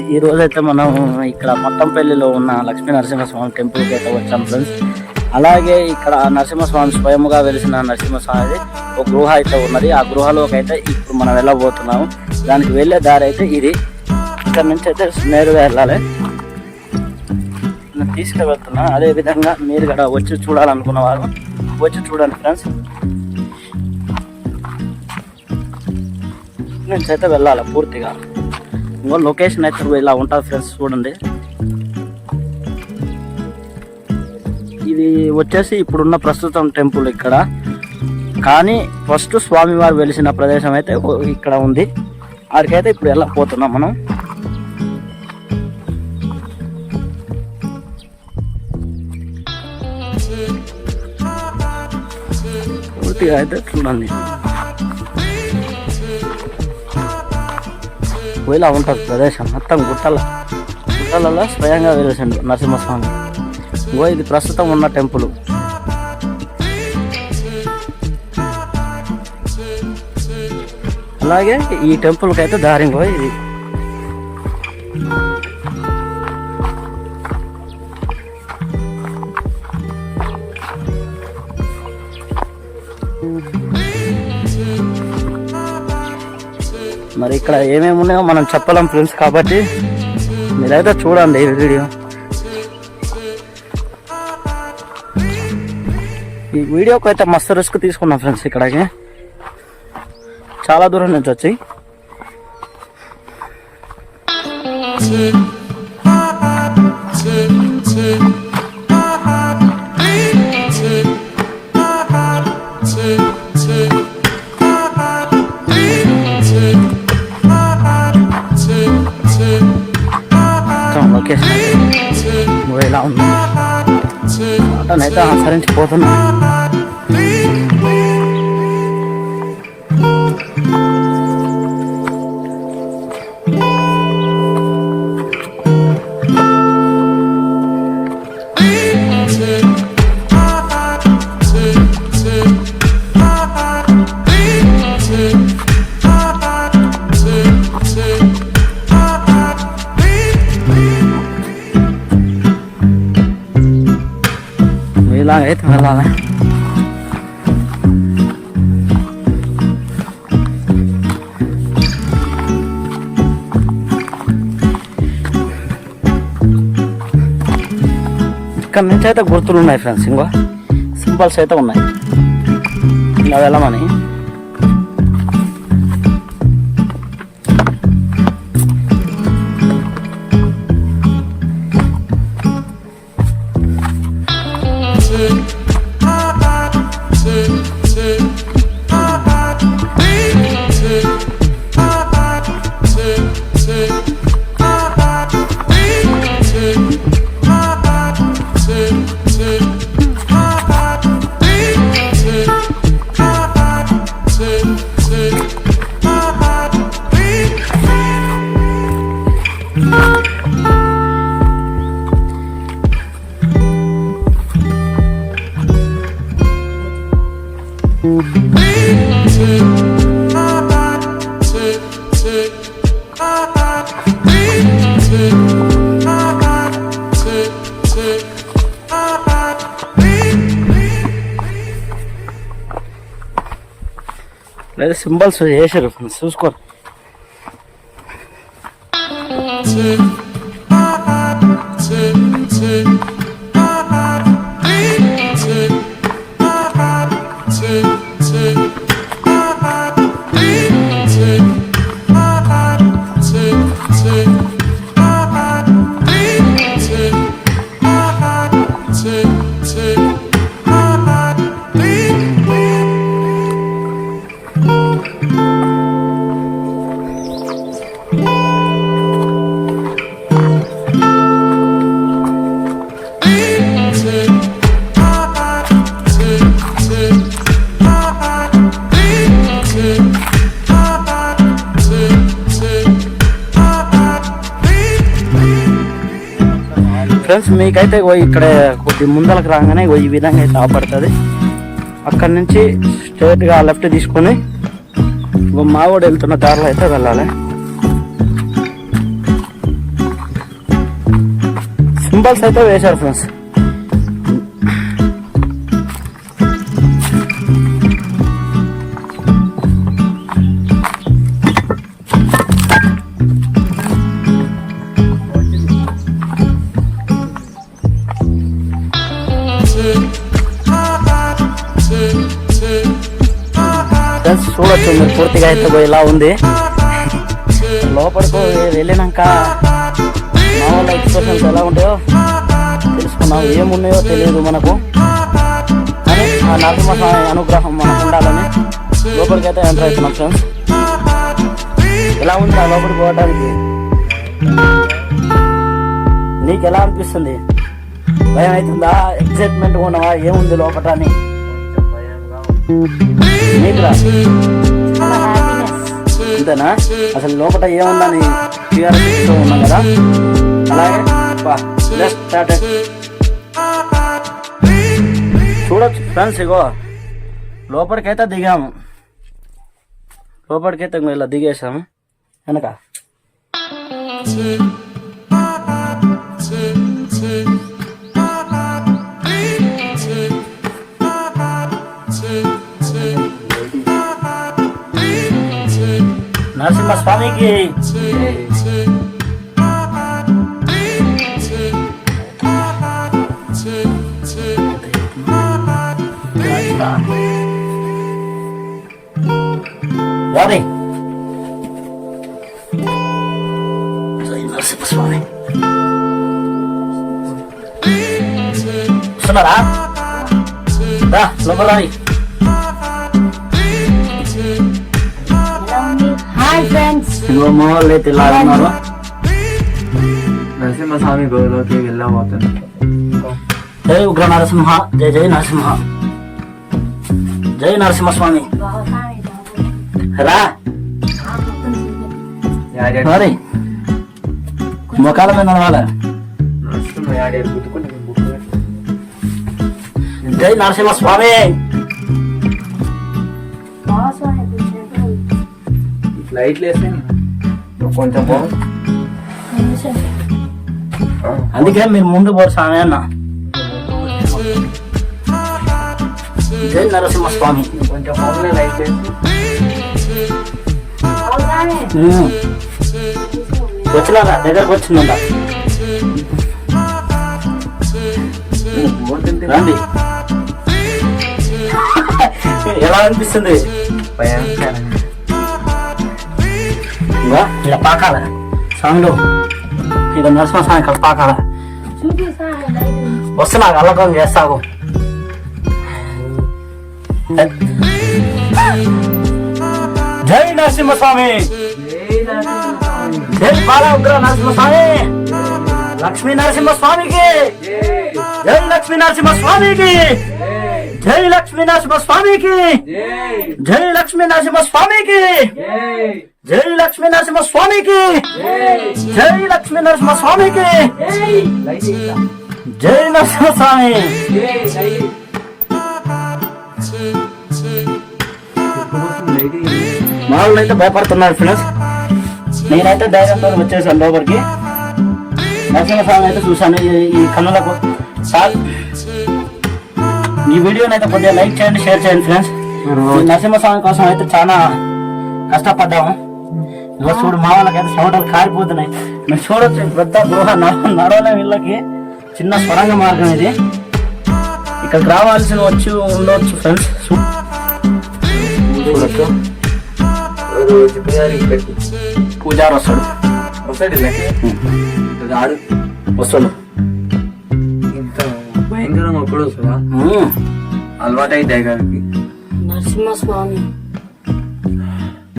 ఈ రోజైతే మనం ఇక్కడ మట్టంపల్లిలో ఉన్న లక్ష్మీ నరసింహస్వామి టెంపుల్కి అయితే వచ్చాం ఫ్రెండ్స్. అలాగే ఇక్కడ నరసింహస్వామి స్వయముగా వెలిసిన నరసింహస్వామి ఒక గృహ అయితే ఉన్నది. ఆ గృహలోకి అయితే ఇప్పుడు మనం వెళ్ళబోతున్నాము. దానికి వెళ్ళే దారి అయితే ఇది. ఇక్కడ నుంచి అయితే నేరుగా వెళ్ళాలి. నేను తీసుకువెళ్తున్నా. అదే విధంగా మీరు కూడా వచ్చి చూడాలనుకున్న వారు వచ్చి చూడండి ఫ్రెండ్స్. నుంచి అయితే వెళ్ళాలి పూర్తిగా. ఇంకో లొకేషన్ అయితే ఇలా ఉంటుంది ఫ్రెండ్స్, చూడండి. ఇది వచ్చేసి ఇప్పుడున్న ప్రస్తుతం టెంపుల్ ఇక్కడ, కానీ ఫస్ట్ స్వామివారు వెలిసిన ప్రదేశం అయితే ఇక్కడ ఉంది. ఆడికైతే ఇప్పుడు వెళ్ళకపోతున్నాం మనం. పూర్తిగా అయితే చూడండి, ఇలా ఉంటుంది ప్రదేశం మొత్తం. గుట్టలలో స్వయంగా వెలిసిండు నరసింహస్వామి. ఇది ప్రస్తుతం ఉన్న టెంపుల్. అలాగే ఈ టెంపుల్కి అయితే దారి ఇది. మరి ఇక్కడ ఏమేమి ఉన్నాయో మనం చెప్పలేం ఫ్రెండ్స్, కాబట్టి మీరైతే చూడండి ఈ వీడియో. ఈ వీడియోకి అయితే మస్తు రిస్క్ తీసుకున్నాం ఫ్రెండ్స్. ఇక్కడికి చాలా దూరం నుంచి వచ్చి ఇలా ఉంది. అటనైతే అనుసరించిపోతున్నా. ఇలాగైతే వెళ్ళాలి. ఇక్కడ నుంచి అయితే గుర్తులు ఉన్నాయి ఫ్రెండ్స్. ఇంకో సింబల్స్ అయితే ఉన్నాయి ఇలా వెళ్ళమని. లేదా సింబల్స్ చేశారు చూసుకో. ఫ్రెండ్స్ మీకైతే ఇక్కడ కొద్ది ముందలకు రాగానే ఈ విధంగా అయితే ఆపడుతుంది. అక్కడి నుంచి స్ట్రైట్గా లెఫ్ట్ తీసుకొని మావోడు వెళ్తున్న దారిలో అయితే వెళ్ళాలి. సింబల్స్ అయితే వేశారు ఫ్రెండ్స్. చూడొచ్చు మీరు పూర్తిగా అయితే ఇలా ఉంది. లోపలికి వెళ్ళినాక మా వాళ్ళ ఎక్స్ప్రెషన్స్ ఎలా ఉంటాయో తెలుసుకున్నాం. ఏమున్నాయో తెలియదు మనకు, కానీ ఆ నరసింహస్వామి అనుగ్రహం మనకు ఉండాలని లోపలికి అయితే ఎంటర్ అవుతున్నాం ఫ్రెండ్స్. ఎలా ఉంది ఆ లోపలికి పోవడానికి? నీకు ఎలా అనిపిస్తుంది? భయం అవుతుందా? ఎక్సైట్మెంట్ ఉన్నావా? ఏముంది లోపల అని నీకురా? అంతేనా? అసలు లోపల ఏముందని క్లియర్ చూస్తూ ఉన్నాం కదా. అలాగే చూడొచ్చు ఫ్రెండ్స్. ఇగో లోపలికైతే దిగాము, లోపలికైతే ఇలా దిగేసాము. వెనక నరసింహస్వామికి రాదే నరసింహస్వామి వస్తున్నారా? లోపల అయితే ఇలా ఉన్నారు. నరసింహస్వామి గోలోకి వెళ్ళబోతుంది. జై ఉగ్ర నరసింహ, జై జై నరసింహ, జై నరసింహస్వామి. రా మరి మొక్కల మీద నడవాలి. జై నరసింహస్వామి. లైట్లు వేస్తే కొంచెం బాగుంది. అందుకే మీరు ముందు పోరు స్వామి అన్న. జై నరసింహస్వామి. కొంచెం బాగుంది లైట్ వేసి వచ్చినారా? దగ్గరకు వచ్చిందంట. రండి. ఎలా అనిపిస్తుంది? ఇలా పాకాల స్వామిలో, ఇక నరసింహస్వామి ఇక్కడ పాకాల. వస్తున్నా అల్లకం చేస్తావు. జై నరసింహస్వామి, జై బాల ఉగ్ర నరసింహస్వామి, లక్ష్మీ నరసింహస్వామికి, జై లక్ష్మీ నరసింహస్వామికి, జై లక్ష్మీ నరసింహస్వామికి, జై లక్ష్మీ నరసింహస్వామికి, జై లక్ష్మీ నరసింహస్వామికి, జై లక్ష్మీ నరసింహస్వామికి, జై నరసింహస్వామి. మా వాళ్ళు అయితే భయపడుతున్నారు ఫ్రెండ్స్. నేనైతే ధైర్యంతో వచ్చేసాను లోపలికి. నరసింహస్వామి అయితే చూసాను ఈ కన్నులకు. సార్ ఈ వీడియోని అయితే కొద్దిగా లైక్ చేయండి, షేర్ చేయండి ఫ్రెండ్స్. నరసింహస్వామి కోసం అయితే చాలా కష్టపడ్డాము. చూడు మా వాళ్ళకైతే చెమటలు కారిపోతున్నాయి. మీరు చూడొచ్చు పెద్ద గృహ నడవలే వీళ్ళకి చిన్న స్వరంగ మార్గం ఇది. ఇక్కడికి రావాల్సిన వచ్చి ఉండవచ్చు ఫ్రెండ్స్. చూడొచ్చు పూజారి వస్తాడు వస్తాడు. ఇంత భయంకరంగా ఒక్కడు వస్తుందా? అలవాటు అయితే గారికి నరసింహస్వామి